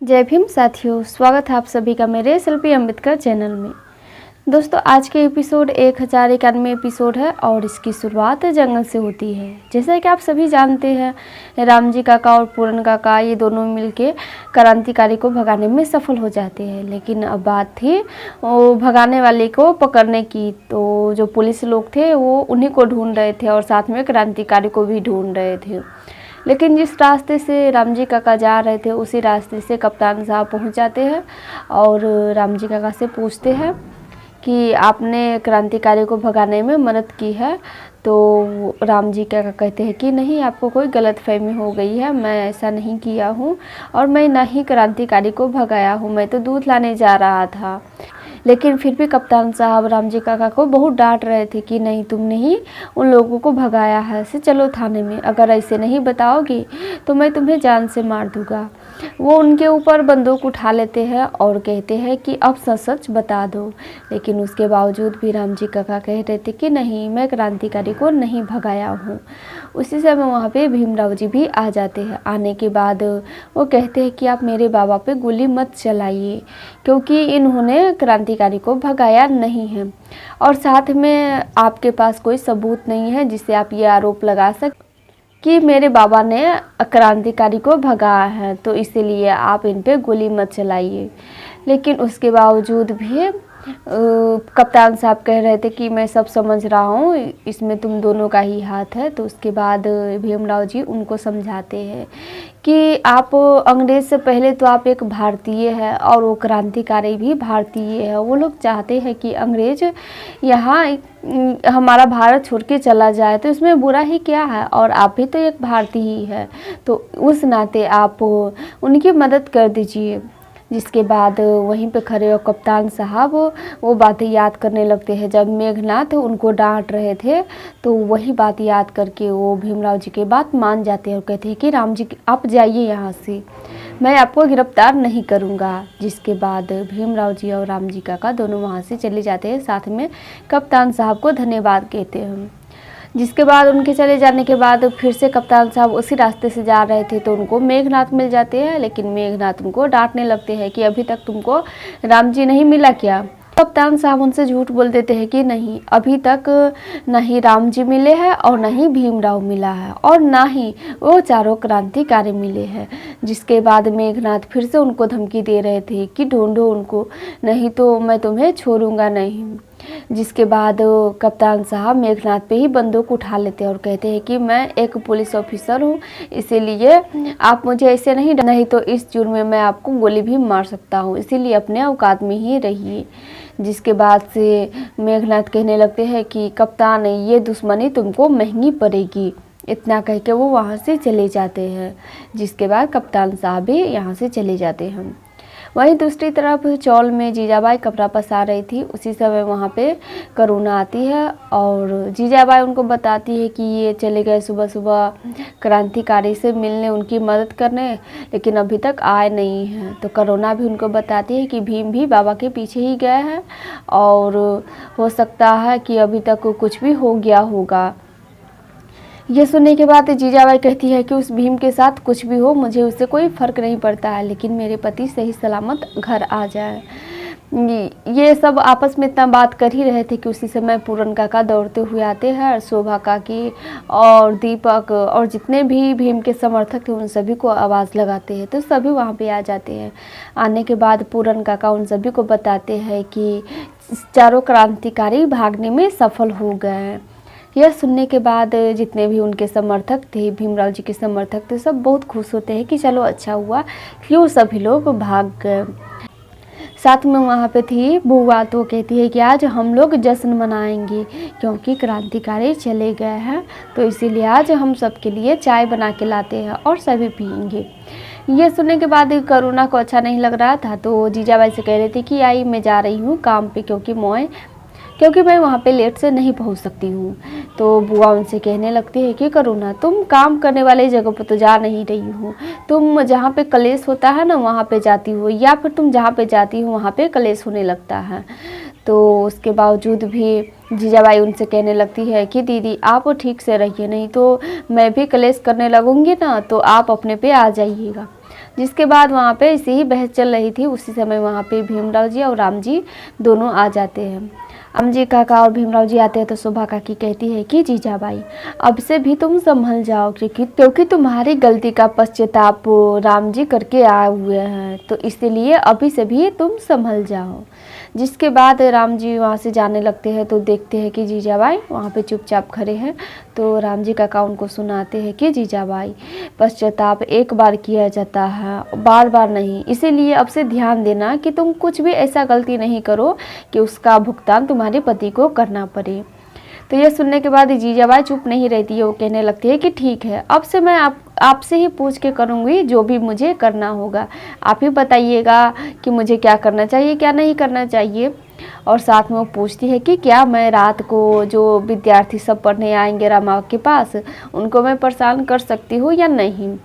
जय भीम साथियों, स्वागत है आप सभी का मेरे शिल्पी अम्बेडकर चैनल में। दोस्तों, आज के एपिसोड 1091 एपिसोड है और इसकी शुरुआत जंगल से होती है। जैसा कि आप सभी जानते हैं, राम जी काका और पूरन काका ये दोनों मिलके क्रांतिकारी को भगाने में सफल हो जाते हैं। लेकिन अब बात थी वो भगाने वाले को पकड़ने की। तो जो पुलिस लोग थे वो उन्हीं को ढूंढ रहे थे और साथ में क्रांतिकारी को भी ढूंढ रहे थे। लेकिन जिस रास्ते से राम जी काका जा रहे थे उसी रास्ते से कप्तान साहब पहुंच जाते हैं और राम जी काका से पूछते हैं कि आपने क्रांतिकारी को भगाने में मदद की है। तो राम जी काका कहते हैं कि नहीं, आपको कोई गलतफहमी हो गई है, मैं ऐसा नहीं किया हूँ और मैं ना ही क्रांतिकारी को भगाया हूँ, मैं तो दूध लाने जा रहा था। लेकिन फिर भी कप्तान साहब राम जी काका को बहुत डांट रहे थे कि नहीं, तुमने ही उन लोगों को भगाया है, से चलो थाने में, अगर ऐसे नहीं बताओगी तो मैं तुम्हें जान से मार दूंगा। वो उनके ऊपर बंदूक उठा लेते हैं और कहते हैं कि अब सच सच बता दो। लेकिन उसके बावजूद भी राम जी काका कह रहे थे कि नहीं, मैं क्रांतिकारी को नहीं भगाया हूँ। उसी समय वहाँ पे भीमराव जी भी आ जाते हैं। आने के बाद वो कहते हैं कि आप मेरे बाबा पे गोली मत चलाइए, क्योंकि इन्होंने क्रांतिकारी को भगाया नहीं है और साथ में आपके पास कोई सबूत नहीं है जिससे आप ये आरोप लगा सकते कि मेरे बाबा ने क्रांतिकारी को भगाया है, तो इसीलिए आप इन पे गोली मत चलाइए। लेकिन उसके बावजूद भी कप्तान साहब कह रहे थे कि मैं सब समझ रहा हूँ, इसमें तुम दोनों का ही हाथ है। तो उसके बाद भीमराव जी उनको समझाते हैं कि आप अंग्रेज से पहले तो आप एक भारतीय है और वो क्रांतिकारी भी भारतीय है। वो लोग चाहते हैं कि अंग्रेज यहाँ हमारा भारत छोड़ के चला जाए, तो इसमें बुरा ही क्या है, और आप भी तो एक भारतीय ही है, तो उस नाते आप उनकी मदद कर दीजिए। जिसके बाद वहीं पे खड़े हो कप्तान साहब वो बातें याद करने लगते हैं। जब मेघनाथ उनको डांट रहे थे तो वही बात याद करके वो भीमराव जी की बात मान जाते हैं और कहते हैं कि राम जी आप जाइए यहाँ से, मैं आपको गिरफ्तार नहीं करूँगा। जिसके बाद भीमराव जी और राम जी काका दोनों वहाँ से चले जाते हैं, साथ में कप्तान साहब को धन्यवाद कहते हैं। जिसके बाद उनके चले जाने के बाद फिर से कप्तान साहब उसी रास्ते से जा रहे थे तो उनको मेघनाथ मिल जाते हैं। लेकिन मेघनाथ उनको डांटने लगते हैं कि अभी तक तुमको राम जी नहीं मिला क्या। कप्तान साहब उनसे झूठ बोल देते हैं कि नहीं, अभी तक न ही राम जी मिले हैं और न ही भीमराव मिला है और ना ही वो चारों क्रांतिकारी मिले हैं। जिसके बाद मेघनाथ फिर से उनको धमकी दे रहे थे कि ढूंढो उनको, नहीं तो मैं तुम्हें छोड़ूंगा नहीं। जिसके बाद कप्तान साहब मेघनाथ पे ही बंदूक उठा लेते हैं और कहते हैं कि मैं एक पुलिस ऑफिसर हूँ, इसीलिए आप मुझे ऐसे नहीं तो इस जुर्म में मैं आपको गोली भी मार सकता हूँ, इसीलिए अपने औकात में ही रहिए। जिसके बाद से मेघनाथ कहने लगते हैं कि कप्तान, ये दुश्मनी तुमको महंगी पड़ेगी। इतना कह के वो वहाँ से चले जाते हैं। जिसके बाद कप्तान साहब भी यहाँ से चले जाते हैं। वहीं दूसरी तरफ चौल में जीजाबाई कपड़ा पसा रही थी। उसी समय वहाँ पे करुणा आती है और जीजाबाई उनको बताती है कि ये चले गए सुबह सुबह क्रांतिकारी से मिलने, उनकी मदद करने, लेकिन अभी तक आए नहीं हैं। तो करुणा भी उनको बताती है कि भीम भी बाबा के पीछे ही गए हैं और हो सकता है कि अभी तक कुछ भी हो गया होगा। ये सुनने के बाद जीजाबाई कहती है कि उस भीम के साथ कुछ भी हो, मुझे उससे कोई फ़र्क नहीं पड़ता है, लेकिन मेरे पति सही सलामत घर आ जाए। ये सब आपस में इतना बात कर ही रहे थे कि उसी समय पूरन काका दौड़ते हुए आते हैं। शोभा काकी और दीपक और जितने भी भीम के समर्थक थे उन सभी को आवाज़ लगाते हैं, तो सभी वहाँ पे आ जाते हैं। आने के बाद पूरन काका उन सभी को बताते हैं कि चारों क्रांतिकारी भागने में सफल हो गए हैं। यह सुनने के बाद जितने भी उनके समर्थक थे, भीमराव जी के समर्थक थे, सब बहुत खुश होते हैं कि चलो अच्छा हुआ कि वो सभी लोग भाग गए। साथ में वहाँ पे थी बुआ, तो कहती है कि आज हम लोग जश्न मनाएंगे क्योंकि क्रांतिकारी चले गए हैं, तो इसीलिए आज हम सबके लिए चाय बना के लाते हैं और सभी पियेंगे। ये सुनने के बाद करुणा को अच्छा नहीं लग रहा था, तो जीजाबाई से कह रही थी कि आई मैं जा रही हूँ काम पे, क्योंकि मैं वहाँ पे लेट से नहीं पहुँच सकती हूँ। तो बुआ उनसे कहने लगती है कि करुणा, तुम काम करने वाले जगह पर तो जा नहीं रही हो, तुम जहाँ पे कलेश होता है ना वहाँ पे जाती हो, या फिर तुम जहाँ पे जाती हो वहाँ पे कलेश होने लगता है। तो उसके बावजूद भी जीजाबाई उनसे कहने लगती है कि दीदी आप ठीक से रहिए, नहीं तो मैं भी कलेश करने लगूंगी ना तो आप अपने पे आ जाइएगा। जिसके बाद वहाँ पे ऐसे ही बहस चल रही थी, उसी समय वहाँ पे भीमराव जी और राम जी दोनों आ जाते हैं। राम जी काका और भीमराव जी आते हैं तो शोभा काकी कहती है कि जीजाबाई अब से भी तुम संभल जाओ, क्योंकि तुम्हारी गलती का पश्चाताप राम जी करके आए हुए हैं, तो इसलिए अभी से भी तुम संभल जाओ। जिसके बाद राम जी वहाँ से जाने लगते हैं तो देखते हैं कि जीजाबाई वहाँ पे चुपचाप खड़े हैं। तो राम जी काका उनको सुनाते हैं कि जीजाबाई पश्चाताप एक बार किया जाता है, बार बार नहीं, इसीलिए अब से ध्यान देना कि तुम कुछ भी ऐसा गलती नहीं करो कि उसका भुगतान तुम्हारे पति को करना पड़े। तो यह सुनने के बाद जीजाबाई चुप नहीं रहती है, वो कहने लगती है कि ठीक है, अब से मैं आपसे ही पूछ के करूँगी जो भी मुझे करना होगा, आप ही बताइएगा कि मुझे क्या करना चाहिए क्या नहीं करना चाहिए। और साथ में वो पूछती है कि क्या मैं रात को जो विद्यार्थी सब पढ़ने आएंगे रमा के पास, उनको मैं परेशान कर सकती हूँ या नहीं।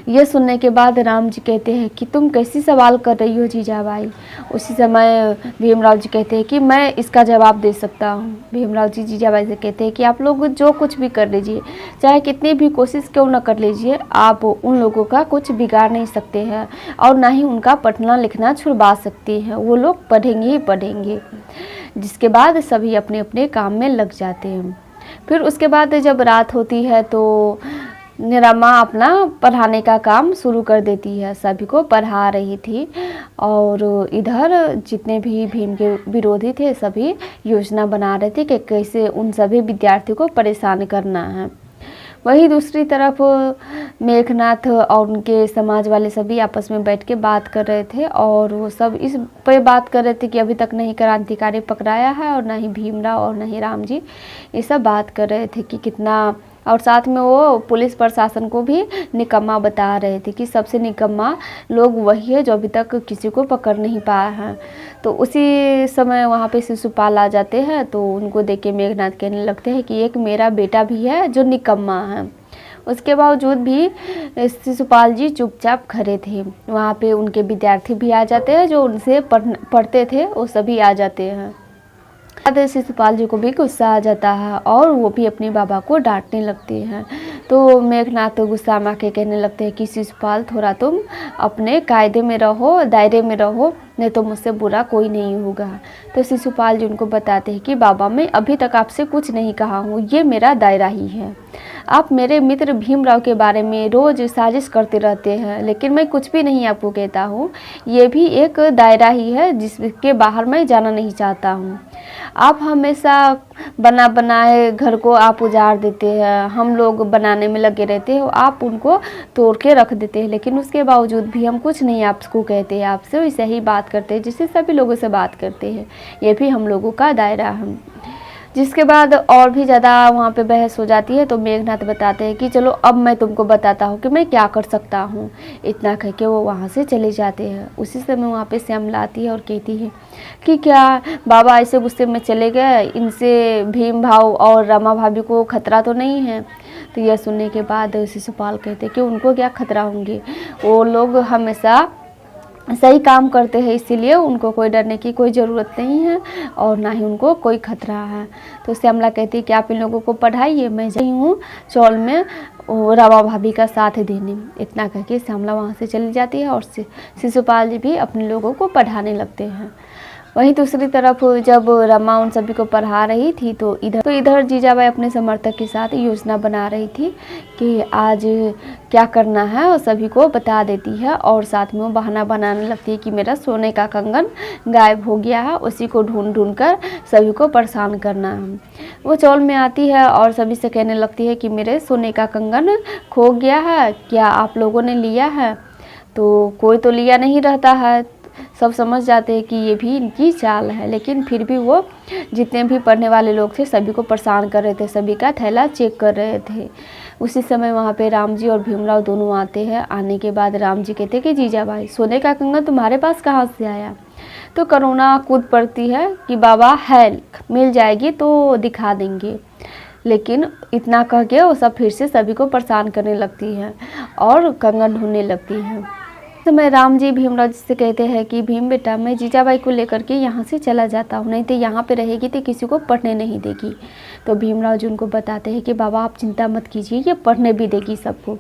यह सुनने के बाद राम जी कहते हैं कि तुम कैसी सवाल कर रही हो जीजाबाई। उसी समय भीमराव जी कहते हैं कि मैं इसका जवाब दे सकता हूँ। भीमराव जी जीजाबाई से कहते हैं कि आप लोग जो कुछ भी कर लीजिए, चाहे कितनी भी कोशिश क्यों न कर लीजिए, आप उन लोगों का कुछ बिगाड़ नहीं सकते हैं और ना ही उनका पढ़ना लिखना छुड़वा सकती हैं, वो लोग पढ़ेंगे ही पढ़ेंगे। जिसके बाद सभी अपने अपने काम में लग जाते हैं। फिर उसके बाद जब रात होती है तो रमा अपना पढ़ाने का काम शुरू कर देती है, सभी को पढ़ा रही थी। और इधर जितने भी भीम के विरोधी थे सभी योजना बना रहे थे कि कैसे उन सभी विद्यार्थियों को परेशान करना है। वहीं दूसरी तरफ मेघनाथ और उनके समाज वाले सभी आपस में बैठ के बात कर रहे थे और वो सब इस पे बात कर रहे थे कि अभी तक नहीं क्रांतिकारी पकड़ाया है और ना ही भीमराव और ना ही राम जी, ये सब बात कर रहे थे कि कितना, और साथ में वो पुलिस प्रशासन को भी निकम्मा बता रहे थे कि सबसे निकम्मा लोग वही है जो अभी तक किसी को पकड़ नहीं पाया है। तो उसी समय वहाँ पे शिशुपाल आ जाते हैं तो उनको देख के मेघनाथ कहने लगते हैं कि एक मेरा बेटा भी है जो निकम्मा है। उसके बावजूद भी शिशुपाल जी चुपचाप खड़े थे। वहाँ पे उनके विद्यार्थी भी आ जाते हैं, जो उनसे पढ़ते थे वो सभी आ जाते हैं। शिशुपाल जी को भी गुस्सा आ जाता है और वो भी अपने बाबा को डांटने लगते हैं। तो मेघनाथ तो गुस्सा में आके कहने लगते हैं कि शिशुपाल थोड़ा तुम अपने कायदे में रहो, दायरे में रहो, नहीं तो मुझसे बुरा कोई नहीं होगा। तो शिशुपाल जी उनको बताते हैं कि बाबा मैं अभी तक आपसे कुछ नहीं कहा हूँ, ये मेरा दायरा ही है। आप मेरे मित्र भीमराव के बारे में रोज़ साजिश करते रहते हैं, लेकिन मैं कुछ भी नहीं आपको कहता हूँ, ये भी एक दायरा ही है जिसके बाहर मैं जाना नहीं चाहता हूँ। आप हमेशा बना बनाए घर को आप उजाड़ देते हैं, हम लोग बनाने में लगे रहते हैं, आप उनको तोड़ के रख देते हैं, लेकिन उसके बावजूद भी हम कुछ नहीं आपको कहते हैं, आपसे वैसे ही बात करते हैं जिससे सभी लोगों से बात करते हैं, ये भी हम लोगों का दायरा है। जिसके बाद और भी ज़्यादा वहाँ पे बहस हो जाती है तो मेघनाथ बताते हैं कि चलो अब मैं तुमको बताता हूँ कि मैं क्या कर सकता हूँ। इतना कह के वो वहाँ से चले जाते हैं। उसी समय वहाँ पे श्यामला आती है और कहती है कि क्या बाबा ऐसे गुस्से में चले गए, इनसे भीम भाव और रमा भाभी को खतरा तो नहीं है। तो यह सुनने के बाद शिशुपाल कहते हैं कि उनको क्या खतरा होंगे, वो लोग हमेशा सही काम करते हैं, इसीलिए उनको कोई डरने की कोई ज़रूरत नहीं है और ना ही उनको कोई खतरा है। तो श्यामला कहती है कि आप इन लोगों को पढ़ाइए, मैं जा रही हूँ चौल में रमा भाभी का साथ देने। इतना कह के श्यामला वहाँ से चली जाती है और शिशुपाल जी भी अपने लोगों को पढ़ाने लगते हैं। वहीं दूसरी तरफ जब रमा उन सभी को पढ़ा रही थी तो इधर जीजाबाई अपने समर्थक के साथ योजना बना रही थी कि आज क्या करना है और सभी को बता देती है और साथ में वो बहाना बनाने लगती है कि मेरा सोने का कंगन गायब हो गया है, उसी को ढूंढ ढूंढ कर सभी को परेशान करना है। वो चौल में आती है और सभी से कहने लगती है कि मेरे सोने का कंगन खो गया है, क्या आप लोगों ने लिया है। तो कोई तो लिया नहीं रहता है, सब समझ जाते हैं कि ये भी इनकी चाल है, लेकिन फिर भी वो जितने भी पढ़ने वाले लोग थे सभी को परेशान कर रहे थे, सभी का थैला चेक कर रहे थे। उसी समय वहाँ पे राम जी और भीमराव दोनों आते हैं। आने के बाद राम जी कहते हैं कि जीजाबाई सोने का कंगन तुम्हारे पास कहाँ से आया। तो करुणा कूद पड़ती है कि बाबा है, मिल जाएगी तो दिखा देंगे, लेकिन इतना कह के वो सब फिर से सभी को परेशान करने लगती है और कंगन ढूंढने लगती है। तो मैं राम जी भीमराव जी से कहते हैं कि भीम बेटा मैं जीजाबाई को लेकर के यहाँ से चला जाता हूँ, नहीं तो यहाँ पे रहेगी तो किसी को पढ़ने नहीं देगी। तो भीमराव जी उनको बताते हैं कि बाबा आप चिंता मत कीजिए, ये पढ़ने भी देगी सबको।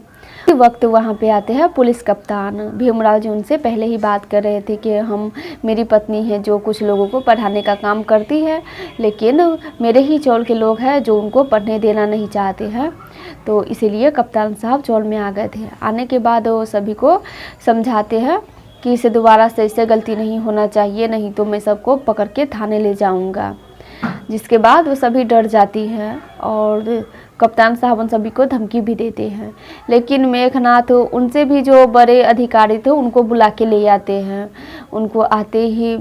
वक्त वहाँ पे आते हैं पुलिस कप्तान। भीमराव जी उनसे पहले ही बात कर रहे थे कि मेरी पत्नी है जो कुछ लोगों को पढ़ाने का काम करती है, लेकिन मेरे ही चौल के लोग हैं जो उनको पढ़ने देना नहीं चाहते हैं। तो इसीलिए कप्तान साहब चौल में आ गए थे। आने के बाद वो सभी को समझाते हैं कि इसे दोबारा से इससे गलती नहीं होना चाहिए, नहीं तो मैं सबको पकड़ के थाने ले जाऊंगा। जिसके बाद वो सभी डर जाती हैं और कप्तान साहब उन सभी को धमकी भी देते हैं। लेकिन मेघनाथ उनसे भी जो बड़े अधिकारी थे उनको बुला के ले आते हैं। उनको आते ही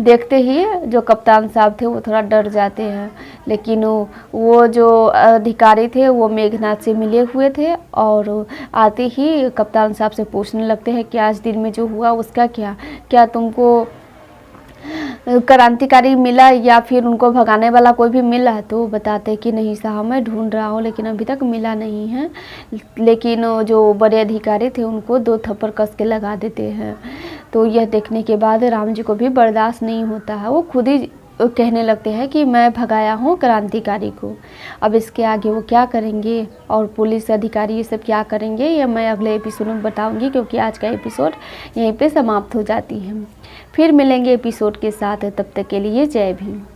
देखते ही जो कप्तान साहब थे वो थोड़ा डर जाते हैं, लेकिन वो जो अधिकारी थे वो मेघनाथ से मिले हुए थे और आते ही कप्तान साहब से पूछने लगते हैं कि आज दिन में जो हुआ उसका क्या तुमको क्रांतिकारी मिला या फिर उनको भगाने वाला कोई भी मिला? तो बताते कि नहीं साहब, मैं ढूंढ रहा हूँ लेकिन अभी तक मिला नहीं है। लेकिन जो बड़े अधिकारी थे उनको 2 थप्पड़ कस के लगा देते हैं। तो यह देखने के बाद राम जी को भी बर्दाश्त नहीं होता है। वो खुद ही कहने लगते हैं कि मैं भगाया हूँ क्रांतिकारी को। अब इसके आगे वो क्या करेंगे और पुलिस अधिकारी ये सब क्या करेंगे, ये मैं अगले एपिसोड में बताऊंगी, क्योंकि आज का एपिसोड यहीं पे समाप्त हो जाती है। फिर मिलेंगे एपिसोड के साथ, तब तक के लिए जय भीम।